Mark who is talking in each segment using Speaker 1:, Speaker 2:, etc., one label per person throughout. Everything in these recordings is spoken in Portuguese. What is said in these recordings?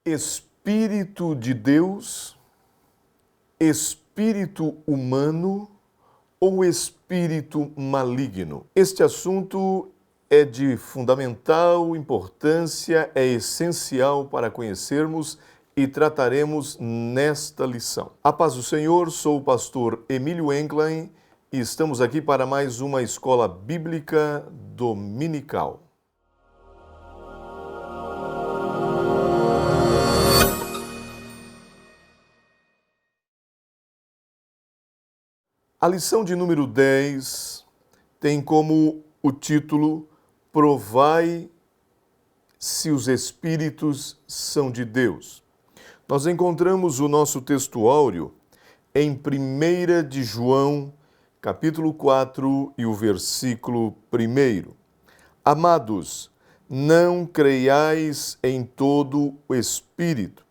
Speaker 1: Espírito de Deus, espírito humano ou espírito maligno? Este assunto é de fundamental importância, é essencial para conhecermos e trataremos nesta lição. A paz do Senhor, sou o pastor Emílio Enclein e estamos aqui para mais uma escola bíblica dominical. A lição de número 10 tem como o título Provai se os Espíritos são de Deus. Nós encontramos o nosso texto áureo em 1 de João, capítulo 4 e o versículo 1. Amados, não creiais em todo o Espírito,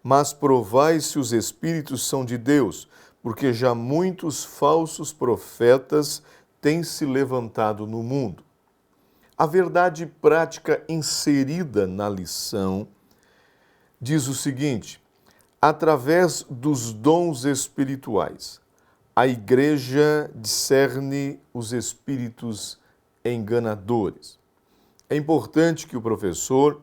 Speaker 1: mas provai se os Espíritos são de Deus, porque já muitos falsos profetas têm se levantado no mundo. A verdade prática inserida na lição diz o seguinte: através dos dons espirituais, a igreja discerne os espíritos enganadores. É importante que o professor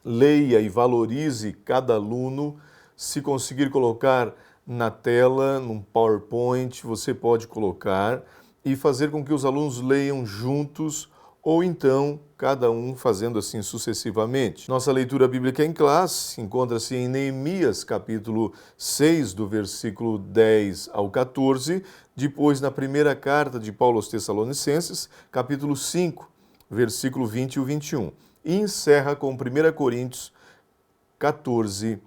Speaker 1: leia e valorize cada aluno. Se conseguir colocar na tela, num PowerPoint, você pode colocar e fazer com que os alunos leiam juntos ou então cada um fazendo assim sucessivamente. Nossa leitura bíblica em classe encontra-se em Neemias, capítulo 6, do versículo 10 ao 14, depois na primeira carta de Paulo aos Tessalonicenses, capítulo 5, versículo 20 e 21, e encerra com 1 Coríntios 14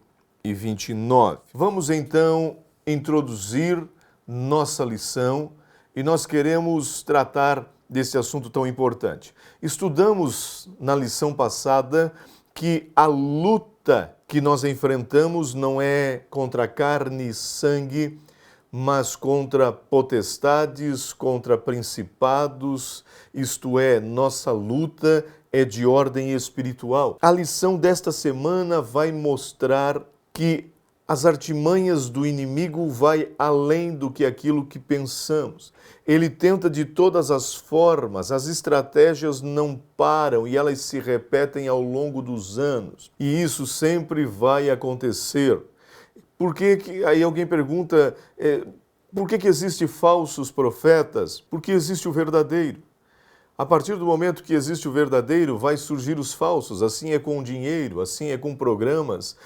Speaker 1: e 29. Vamos então introduzir nossa lição e nós queremos tratar desse assunto tão importante. Estudamos na lição passada que a luta que nós enfrentamos não é contra carne e sangue, mas contra potestades, contra principados, isto é, nossa luta é de ordem espiritual. A lição desta semana vai mostrar que as artimanhas do inimigo vai além do que aquilo que pensamos. Ele tenta de todas as formas, as estratégias não param e elas se repetem ao longo dos anos. E isso sempre vai acontecer. Aí alguém pergunta, por que existem falsos profetas? Porque existe o verdadeiro. A partir do momento que existe o verdadeiro, vai surgir os falsos. Assim é com o dinheiro, assim é com programas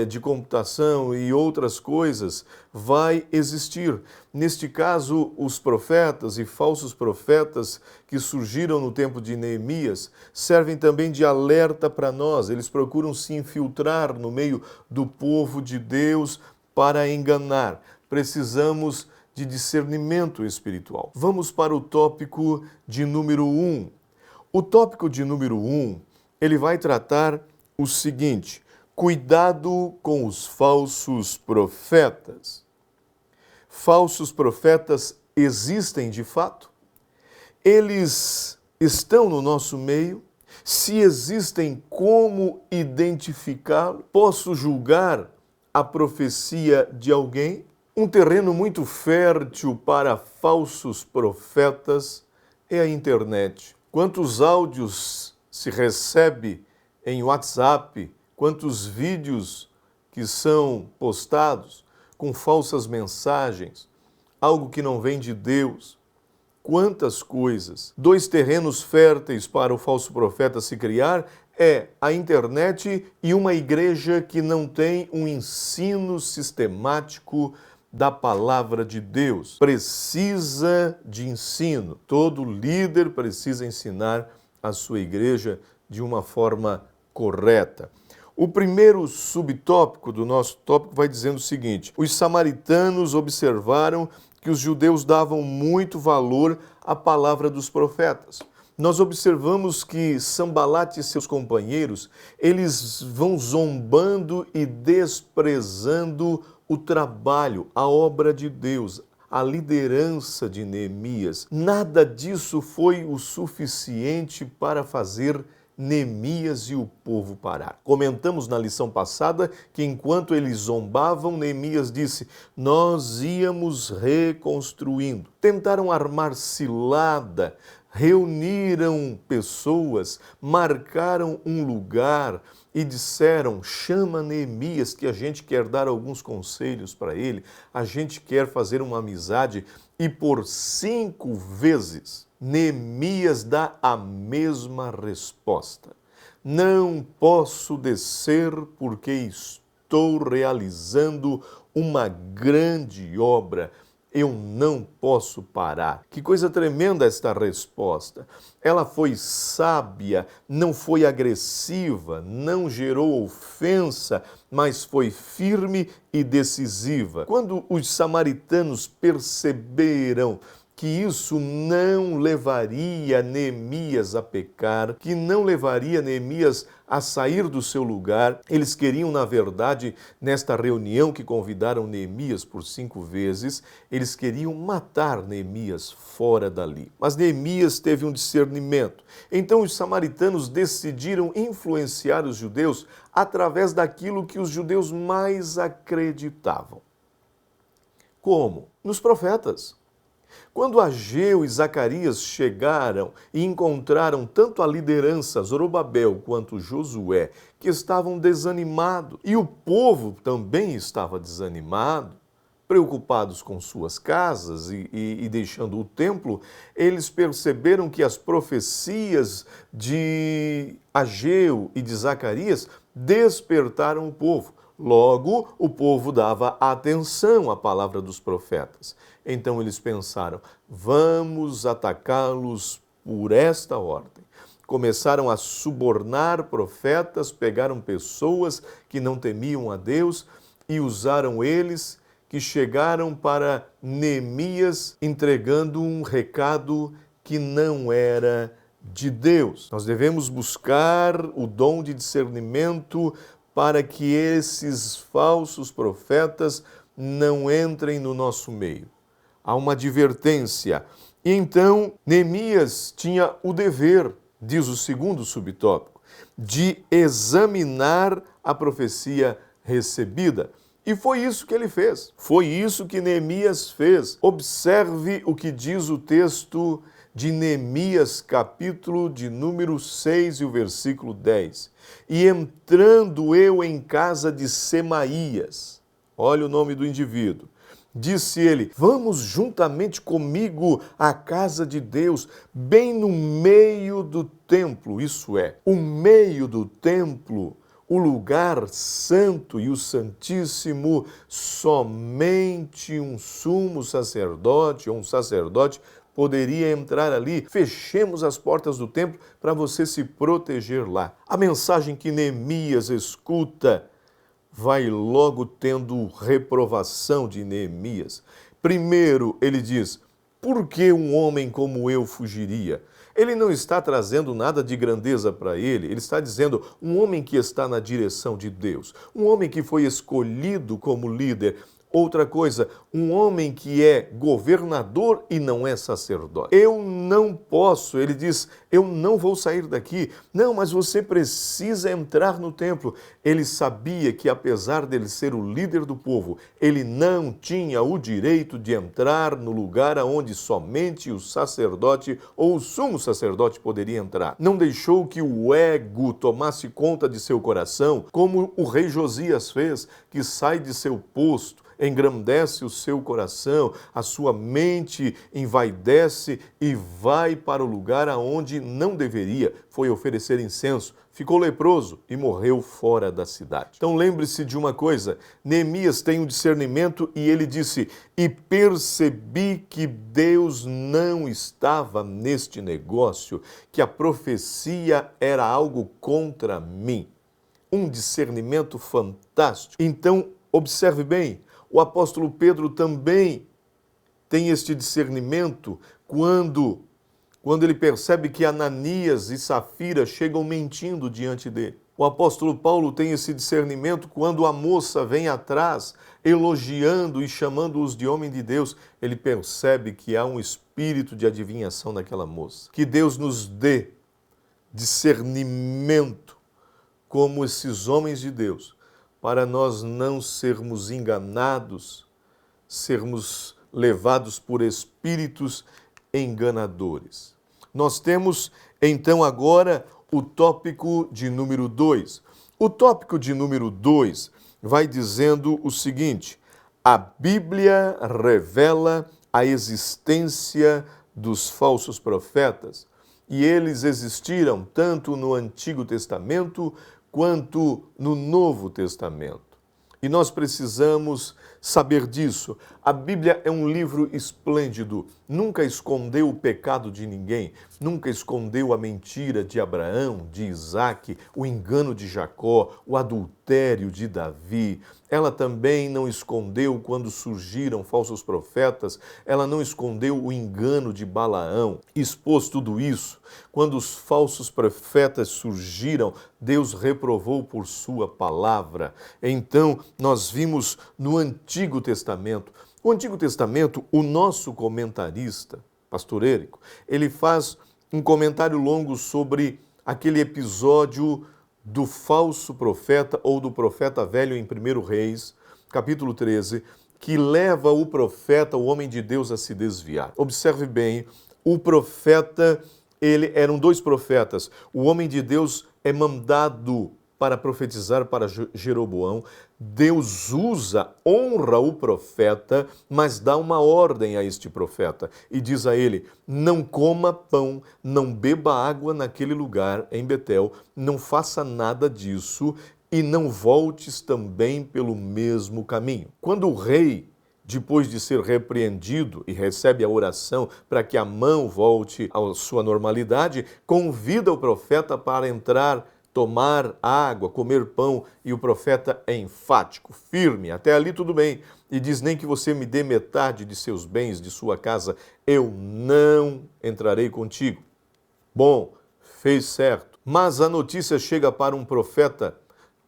Speaker 1: de computação e outras coisas. Vai existir. Neste caso, os profetas e falsos profetas que surgiram no tempo de Neemias servem também de alerta para nós. Eles procuram se infiltrar no meio do povo de Deus para enganar. Precisamos de discernimento espiritual. Vamos para o tópico de número 1. O tópico de número 1, ele vai tratar o seguinte: cuidado com os falsos profetas. Falsos profetas existem de fato? Eles estão no nosso meio? Se existem, como identificá-lo? Posso julgar a profecia de alguém? Um terreno muito fértil para falsos profetas é a internet. Quantos áudios se recebe em WhatsApp, quantos vídeos que são postados com falsas mensagens, algo que não vem de Deus. Quantas coisas. 2 terrenos férteis para o falso profeta se criar é a internet e uma igreja que não tem um ensino sistemático da palavra de Deus. Precisa de ensino. Todo líder precisa ensinar a sua igreja de uma forma correta. O primeiro subtópico do nosso tópico vai dizendo o seguinte: os samaritanos observaram que os judeus davam muito valor à palavra dos profetas. Nós observamos que Sambalate e seus companheiros, eles vão zombando e desprezando o trabalho, a obra de Deus, a liderança de Neemias. Nada disso foi o suficiente para fazer Neemias e o povo parar. Comentamos na lição passada que enquanto eles zombavam, Neemias disse: nós íamos reconstruindo. Tentaram armar cilada, reuniram pessoas, marcaram um lugar e disseram: chama Neemias que a gente quer dar alguns conselhos para ele, a gente quer fazer uma amizade. E por 5 vezes Neemias dá a mesma resposta: não posso descer porque estou realizando uma grande obra. Eu não posso parar. Que coisa tremenda esta resposta. Ela foi sábia, não foi agressiva, não gerou ofensa, mas foi firme e decisiva. Quando os samaritanos perceberam que isso não levaria Neemias a pecar, que não levaria Neemias a sair do seu lugar. Eles queriam, na verdade, nesta reunião que convidaram Neemias por 5 vezes, eles queriam matar Neemias fora dali. Mas Neemias teve um discernimento. Então os samaritanos decidiram influenciar os judeus através daquilo que os judeus mais acreditavam. Como? Nos profetas. Quando Ageu e Zacarias chegaram e encontraram tanto a liderança, Zorobabel, quanto Josué, que estavam desanimados, e o povo também estava desanimado, preocupados com suas casas e deixando o templo, eles perceberam que as profecias de Ageu e de Zacarias despertaram o povo. Logo, o povo dava atenção à palavra dos profetas. Então eles pensaram: vamos atacá-los por esta ordem. Começaram a subornar profetas, pegaram pessoas que não temiam a Deus e usaram eles, que chegaram para Neemias entregando um recado que não era de Deus. Nós devemos buscar o dom de discernimento para que esses falsos profetas não entrem no nosso meio. Há uma advertência. E então, Neemias tinha o dever, diz o segundo subtópico, de examinar a profecia recebida. E foi isso que ele fez. Foi isso que Neemias fez. Observe o que diz o texto de Neemias, capítulo de número 6 e o versículo 10. E entrando eu em casa de Semaías, olha o nome do indivíduo, disse ele: vamos juntamente comigo à casa de Deus, bem no meio do templo, isso é, o meio do templo, o lugar santo e o santíssimo, somente um sumo sacerdote ou um sacerdote poderia entrar ali. Fechemos as portas do templo para você se proteger lá. A mensagem que Neemias escuta vai logo tendo reprovação de Neemias. Primeiro, ele diz: por que um homem como eu fugiria? Ele não está trazendo nada de grandeza para ele está dizendo um homem que está na direção de Deus, um homem que foi escolhido como líder. Outra coisa, um homem que é governador e não é sacerdote. Eu não posso, ele diz, eu não vou sair daqui. Não, mas você precisa entrar no templo. Ele sabia que apesar dele ser o líder do povo, ele não tinha o direito de entrar no lugar onde somente o sacerdote ou o sumo sacerdote poderia entrar. Não deixou que o ego tomasse conta de seu coração, como o rei Josias fez, que sai de seu posto, engrandece o seu coração, a sua mente envaidece e vai para o lugar aonde não deveria, foi oferecer incenso, ficou leproso e morreu fora da cidade. Então lembre-se de uma coisa, Neemias tem um discernimento e ele disse: e percebi que Deus não estava neste negócio, que a profecia era algo contra mim. Um discernimento fantástico. Então, observe bem, o apóstolo Pedro também tem este discernimento quando ele percebe que Ananias e Safira chegam mentindo diante dele. O apóstolo Paulo tem esse discernimento quando a moça vem atrás, elogiando e chamando-os de homem de Deus. Ele percebe que há um espírito de adivinhação naquela moça. Que Deus nos dê discernimento como esses homens de Deus, para nós não sermos enganados, sermos levados por espíritos enganadores. Nós temos, então, agora o tópico de número 2. O tópico de número 2 vai dizendo o seguinte: a Bíblia revela a existência dos falsos profetas, e eles existiram tanto no Antigo Testamento quanto no Novo Testamento. E nós precisamos saber disso. A Bíblia é um livro esplêndido, nunca escondeu o pecado de ninguém, nunca escondeu a mentira de Abraão, de Isaque, o engano de Jacó, o adultério de Davi. Ela também não escondeu quando surgiram falsos profetas, ela não escondeu o engano de Balaão. Expôs tudo isso. Quando os falsos profetas surgiram, Deus reprovou por sua palavra. Então, nós vimos no Antigo Testamento. O Antigo Testamento, o nosso comentarista, Pastor Érico, ele faz um comentário longo sobre aquele episódio do falso profeta ou do profeta velho em 1 Reis, capítulo 13, que leva o profeta, o homem de Deus, a se desviar. Observe bem, o profeta, eram dois profetas. O homem de Deus é mandado para profetizar para Jeroboão. Deus honra o profeta, mas dá uma ordem a este profeta e diz a ele: não coma pão, não beba água naquele lugar em Betel, não faça nada disso e não voltes também pelo mesmo caminho. Quando o rei, depois de ser repreendido e recebe a oração para que Amã volte à sua normalidade, convida o profeta para entrar, tomar água, comer pão, e o profeta é enfático, firme, até ali tudo bem, e diz: nem que você me dê metade de seus bens, de sua casa, eu não entrarei contigo. Bom, fez certo, mas a notícia chega para um profeta,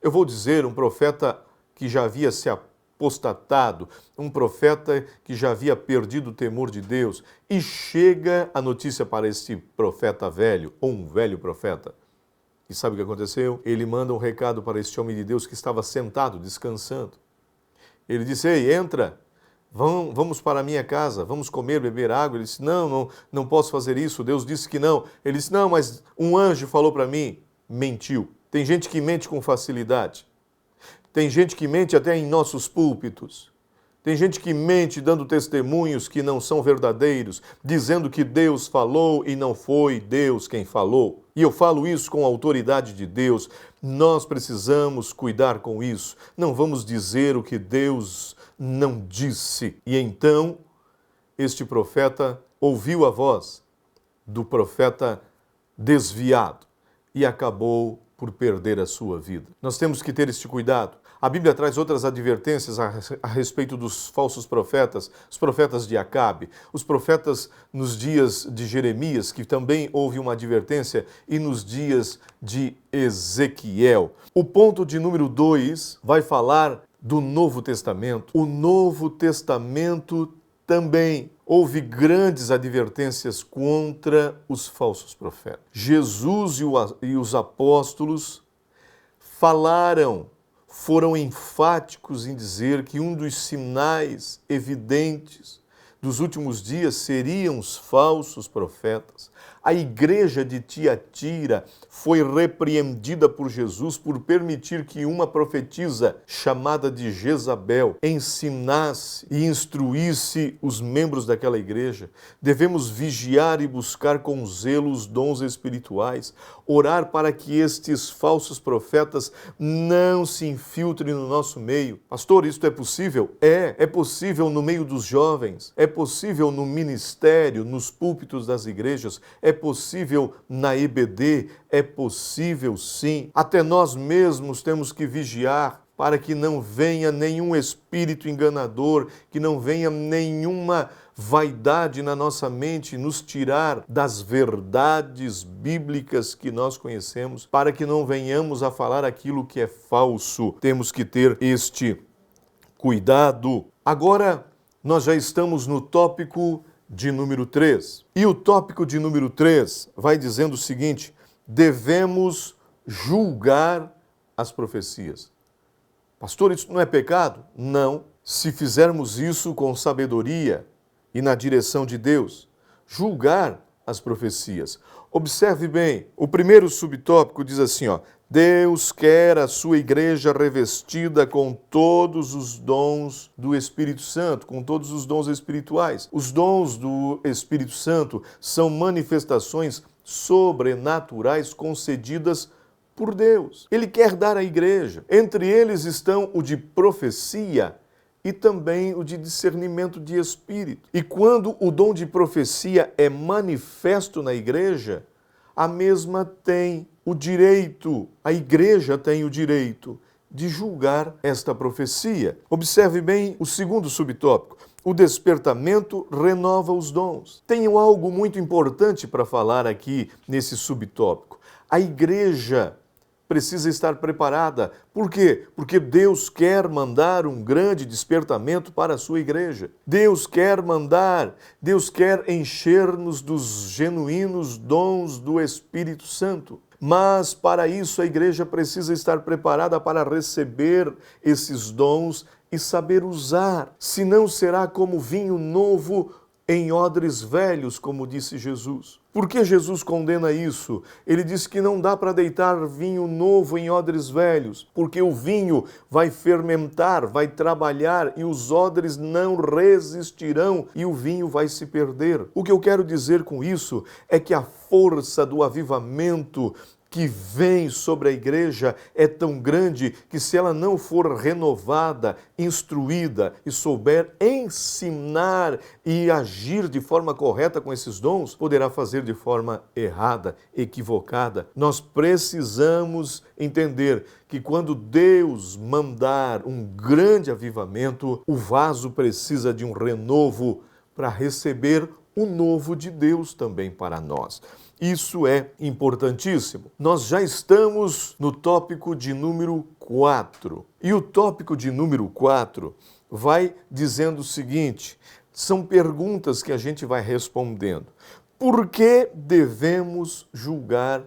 Speaker 1: eu vou dizer, um profeta que já havia se apostatado, um profeta que já havia perdido o temor de Deus, e chega a notícia para esse profeta velho, ou um velho profeta. E sabe o que aconteceu? Ele manda um recado para este homem de Deus que estava sentado, descansando. Ele disse: ei, entra, vamos para a minha casa, vamos comer, beber água. Ele disse: não posso fazer isso, Deus disse que não. Ele disse: não, mas um anjo falou para mim. Mentiu. Tem gente que mente com facilidade. Tem gente que mente até em nossos púlpitos. Tem gente que mente dando testemunhos que não são verdadeiros, dizendo que Deus falou e não foi Deus quem falou. E eu falo isso com a autoridade de Deus. Nós precisamos cuidar com isso. Não vamos dizer o que Deus não disse. E então, este profeta ouviu a voz do profeta desviado e acabou por perder a sua vida. Nós temos que ter este cuidado. A Bíblia traz outras advertências a respeito dos falsos profetas, os profetas de Acabe, os profetas nos dias de Jeremias, que também houve uma advertência, e nos dias de Ezequiel. O ponto de número 2 vai falar do Novo Testamento. O Novo Testamento também houve grandes advertências contra os falsos profetas. Jesus e os apóstolos foram enfáticos em dizer que um dos sinais evidentes dos últimos dias seriam os falsos profetas. A igreja de Tiatira foi repreendida por Jesus por permitir que uma profetisa chamada de Jezabel ensinasse e instruísse os membros daquela igreja. Devemos vigiar e buscar com zelo os dons espirituais, orar para que estes falsos profetas não se infiltrem no nosso meio. Pastor, isto é possível? É possível no meio dos jovens, é possível no ministério, nos púlpitos das igrejas, é possível na EBD, é possível sim. Até nós mesmos temos que vigiar para que não venha nenhum espírito enganador, que não venha nenhuma vaidade na nossa mente nos tirar das verdades bíblicas que nós conhecemos, para que não venhamos a falar aquilo que é falso. Temos que ter este cuidado. Agora, nós já estamos no tópico de número 3. E o tópico de número 3 vai dizendo o seguinte: devemos julgar as profecias. Pastor, isso não é pecado? Não, se fizermos isso com sabedoria e na direção de Deus. Julgar as profecias. Observe bem, o primeiro subtópico diz assim, Deus quer a sua igreja revestida com todos os dons do Espírito Santo, com todos os dons espirituais. Os dons do Espírito Santo são manifestações sobrenaturais concedidas por Deus. Ele quer dar à igreja. Entre eles estão o de profecia e também o de discernimento de espírito. E quando o dom de profecia é manifesto na igreja, a mesma tem o direito, a igreja tem o direito de julgar esta profecia. Observe bem o segundo subtópico. O despertamento renova os dons. Tenho algo muito importante para falar aqui nesse subtópico. A igreja precisa estar preparada. Por quê? Porque Deus quer mandar um grande despertamento para a sua igreja. Deus quer encher-nos dos genuínos dons do Espírito Santo. Mas para isso a igreja precisa estar preparada para receber esses dons e saber usar. Senão será como vinho novo em odres velhos, como disse Jesus. Por que Jesus condena isso? Ele diz que não dá para deitar vinho novo em odres velhos, porque o vinho vai fermentar, vai trabalhar e os odres não resistirão e o vinho vai se perder. O que eu quero dizer com isso é que a força do avivamento que vem sobre a igreja é tão grande que se ela não for renovada, instruída e souber ensinar e agir de forma correta com esses dons, poderá fazer de forma errada, equivocada. Nós precisamos entender que quando Deus mandar um grande avivamento, o vaso precisa de um renovo para receber o novo de Deus também para nós. Isso é importantíssimo. Nós já estamos no tópico de número 4. E o tópico de número 4 vai dizendo o seguinte, são perguntas que a gente vai respondendo. Por que devemos julgar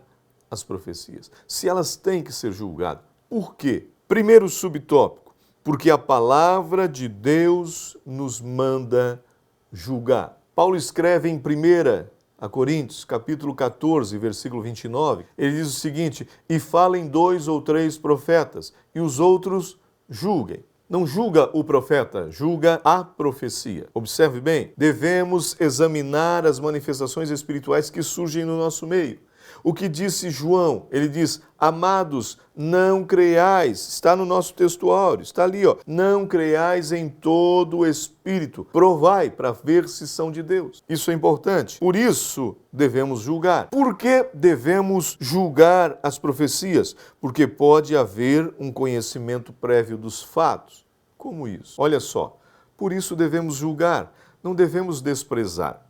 Speaker 1: as profecias? Se elas têm que ser julgadas, por quê? Primeiro subtópico, porque a palavra de Deus nos manda julgar. Paulo escreve em 1 Coríntios, capítulo 14, versículo 29, ele diz o seguinte, e falem 2 ou 3 profetas, e os outros julguem. Não julga o profeta, julga a profecia. Observe bem, devemos examinar as manifestações espirituais que surgem no nosso meio. O que disse João? Ele diz, amados, não creiais, está no nosso textuário, está ali, não creiais em todo o Espírito, provai para ver se são de Deus. Isso é importante. Por isso devemos julgar. Por que devemos julgar as profecias? Porque pode haver um conhecimento prévio dos fatos. Como isso? Olha só, por isso devemos julgar, não devemos desprezar.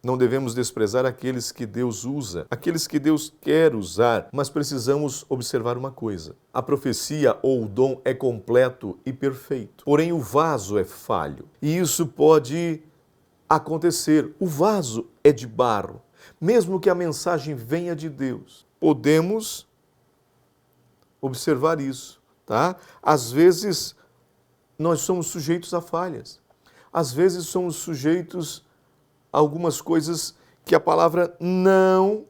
Speaker 1: Não devemos desprezar aqueles que Deus usa, aqueles que Deus quer usar, mas precisamos observar uma coisa. A profecia ou o dom é completo e perfeito, porém o vaso é falho. E isso pode acontecer. O vaso é de barro, mesmo que a mensagem venha de Deus. Podemos observar isso, tá? Às vezes nós somos sujeitos a falhas. Às vezes somos sujeitos algumas coisas que a palavra não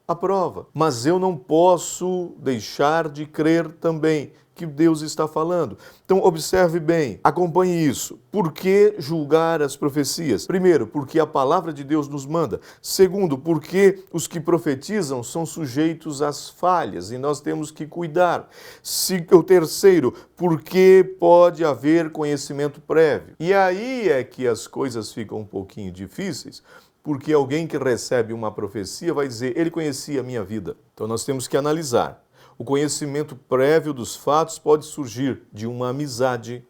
Speaker 1: aprova. Mas eu não posso deixar de crer também que Deus está falando. Então, observe bem, acompanhe isso. Por que julgar as profecias? Primeiro, porque a palavra de Deus nos manda. Segundo, porque os que profetizam são sujeitos às falhas e nós temos que cuidar. O terceiro, porque pode haver conhecimento prévio. E aí é que as coisas ficam um pouquinho difíceis, porque alguém que recebe uma profecia vai dizer, ele conhecia a minha vida. Então, nós temos que analisar. O conhecimento prévio dos fatos pode surgir de uma amizade,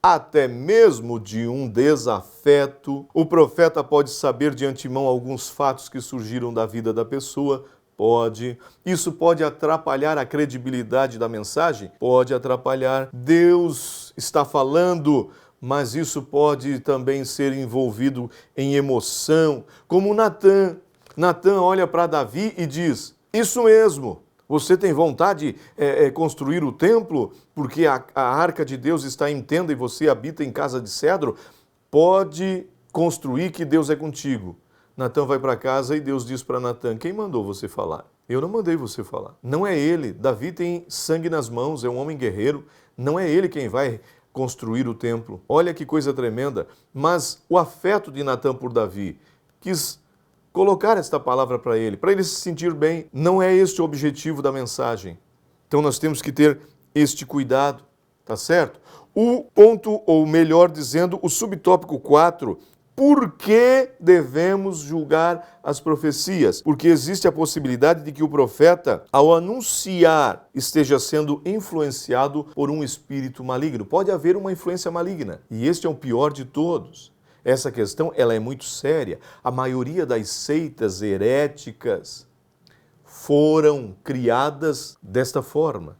Speaker 1: até mesmo de um desafeto. O profeta pode saber de antemão alguns fatos que surgiram da vida da pessoa. Pode. Isso pode atrapalhar a credibilidade da mensagem? Pode atrapalhar. Deus está falando, mas isso pode também ser envolvido em emoção. Como Natã. Natã olha para Davi e diz, Isso mesmo. Você tem vontade de construir o templo porque a arca de Deus está em tenda e você habita em casa de cedro? Pode construir que Deus é contigo. Natan vai para casa e Deus diz para Natan: quem mandou você falar? Eu não mandei você falar. Não é ele. Davi tem sangue nas mãos, é um homem guerreiro. Não é ele quem vai construir o templo. Olha que coisa tremenda. Mas o afeto de Natan por Davi quis colocar esta palavra para ele se sentir bem. Não é este o objetivo da mensagem. Então nós temos que ter este cuidado, tá certo? O ponto, ou melhor dizendo, o subtópico 4, por que devemos julgar as profecias? Porque existe a possibilidade de que o profeta, ao anunciar, esteja sendo influenciado por um espírito maligno. Pode haver uma influência maligna, e este é o pior de todos. Essa questão ela é muito séria. A maioria das seitas heréticas foram criadas desta forma.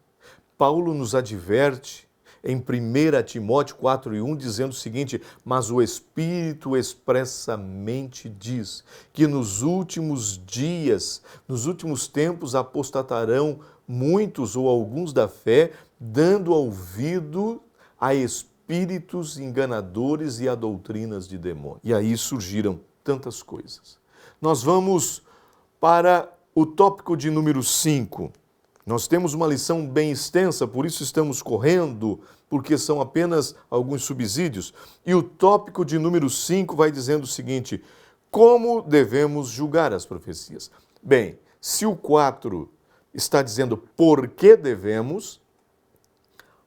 Speaker 1: Paulo nos adverte em 1 Timóteo 4:1, dizendo o seguinte: mas o Espírito expressamente diz que nos últimos dias, nos últimos tempos, apostatarão muitos ou alguns da fé, dando ouvido a espíritos enganadores e a doutrinas de demônios. E aí surgiram tantas coisas. Nós vamos para o tópico de número 5. Nós temos uma lição bem extensa, por isso estamos correndo, porque são apenas alguns subsídios. E o tópico de número 5 vai dizendo o seguinte: como devemos julgar as profecias? Bem, se o 4 está dizendo por que devemos,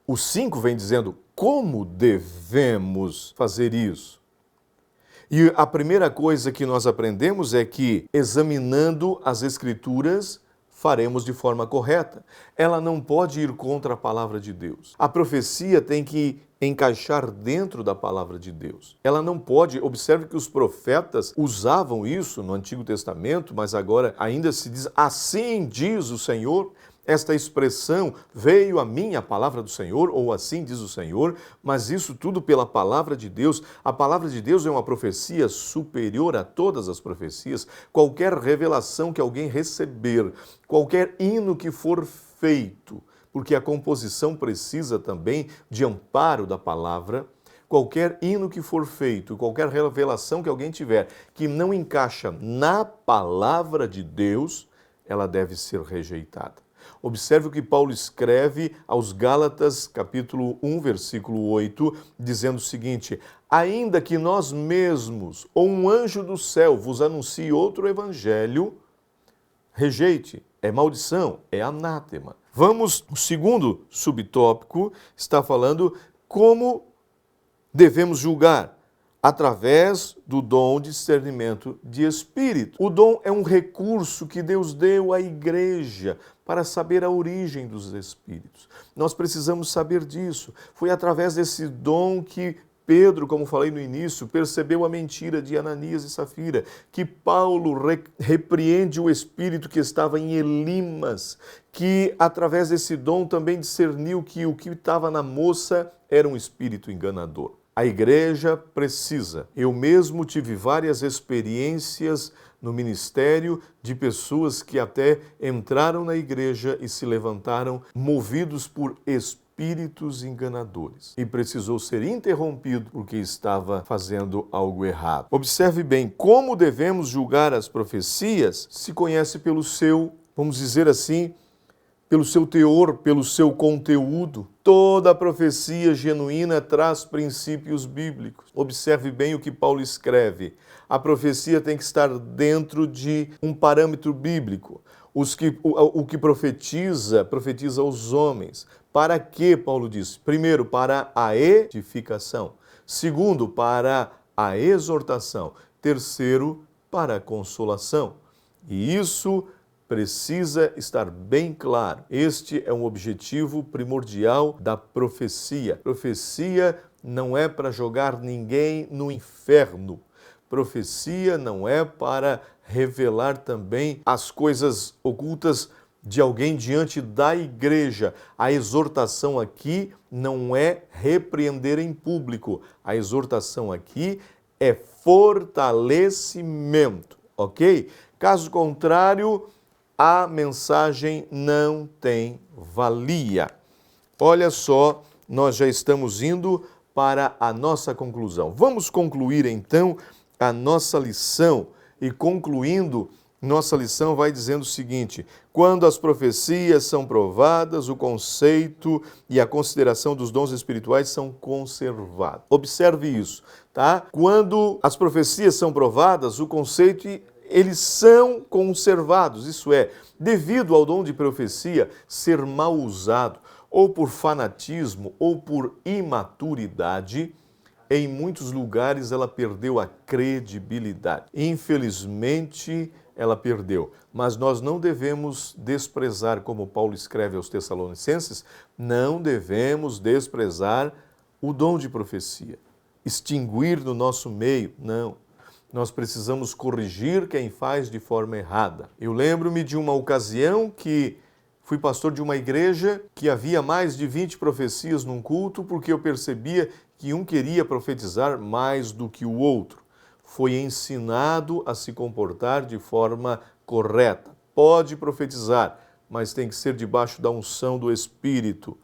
Speaker 1: o 5 vem dizendo como devemos fazer isso. E a primeira coisa que nós aprendemos é que, examinando as Escrituras, faremos de forma correta. Ela não pode ir contra a palavra de Deus. A profecia tem que encaixar dentro da palavra de Deus. Ela não pode, observe que os profetas usavam isso no Antigo Testamento, mas agora ainda se diz, assim diz o Senhor. Esta expressão, veio a mim a palavra do Senhor, ou assim diz o Senhor, mas isso tudo pela palavra de Deus. A palavra de Deus é uma profecia superior a todas as profecias. Qualquer revelação que alguém receber, qualquer hino que for feito, porque a composição precisa também de amparo da palavra, qualquer hino que for feito, qualquer revelação que alguém tiver, que não encaixa na palavra de Deus, ela deve ser rejeitada. Observe o que Paulo escreve aos Gálatas, capítulo 1, versículo 8, dizendo o seguinte: ainda que nós mesmos, ou um anjo do céu, vos anuncie outro evangelho, rejeite, é maldição, é anátema. Vamos, o segundo subtópico está falando como devemos julgar. Através do dom de discernimento de espírito. O dom é um recurso que Deus deu à igreja para saber a origem dos espíritos. Nós precisamos saber disso. Foi através desse dom que Pedro, como falei no início, percebeu a mentira de Ananias e Safira, que Paulo repreende o espírito que estava em Elimas, que através desse dom também discerniu que o que estava na moça era um espírito enganador. A igreja precisa. Eu mesmo tive várias experiências no ministério de pessoas que até entraram na igreja e se levantaram movidos por espíritos enganadores. E precisou ser interrompido porque estava fazendo algo errado. Observe bem, como devemos julgar as profecias se conhece pelo seu, vamos dizer assim, pelo seu teor, pelo seu conteúdo. Toda profecia genuína traz princípios bíblicos. Observe bem o que Paulo escreve. A profecia tem que estar dentro de um parâmetro bíblico. O que profetiza aos homens. Para quê, Paulo diz? Primeiro, para a edificação. Segundo, para a exortação. Terceiro, para a consolação. E isso precisa estar bem claro. Este é um objetivo primordial da profecia. Profecia não é para jogar ninguém no inferno. Profecia não é para revelar também as coisas ocultas de alguém diante da igreja. A exortação aqui não é repreender em público. A exortação aqui é fortalecimento, ok? Caso contrário, a mensagem não tem valia. Olha só, nós já estamos indo para a nossa conclusão. Vamos concluir então a nossa lição. E concluindo, nossa lição vai dizendo o seguinte: quando as profecias são provadas, o conceito e a consideração dos dons espirituais são conservados. Observe isso, tá? Quando as profecias são provadas, o conceito eles são conservados. Isso é, devido ao dom de profecia ser mal usado, ou por fanatismo, ou por imaturidade, em muitos lugares ela perdeu a credibilidade. Infelizmente, ela perdeu. Mas nós não devemos desprezar, como Paulo escreve aos Tessalonicenses, não devemos desprezar o dom de profecia. Extinguir no nosso meio, não. Nós precisamos corrigir quem faz de forma errada. Eu lembro-me de uma ocasião que fui pastor de uma igreja que havia mais de 20 profecias num culto, porque eu percebia que um queria profetizar mais do que o outro. Foi ensinado a se comportar de forma correta. Pode profetizar, mas tem que ser debaixo da unção do Espírito.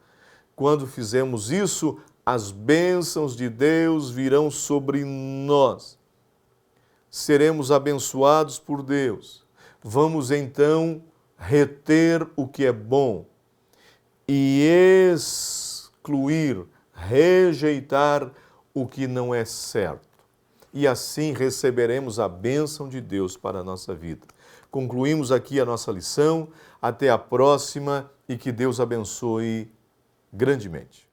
Speaker 1: Quando fizemos isso, as bênçãos de Deus virão sobre nós. Seremos abençoados por Deus. Vamos então reter o que é bom e excluir, rejeitar o que não é certo. E assim receberemos a bênção de Deus para a nossa vida. Concluímos aqui a nossa lição. Até a próxima e que Deus abençoe grandemente.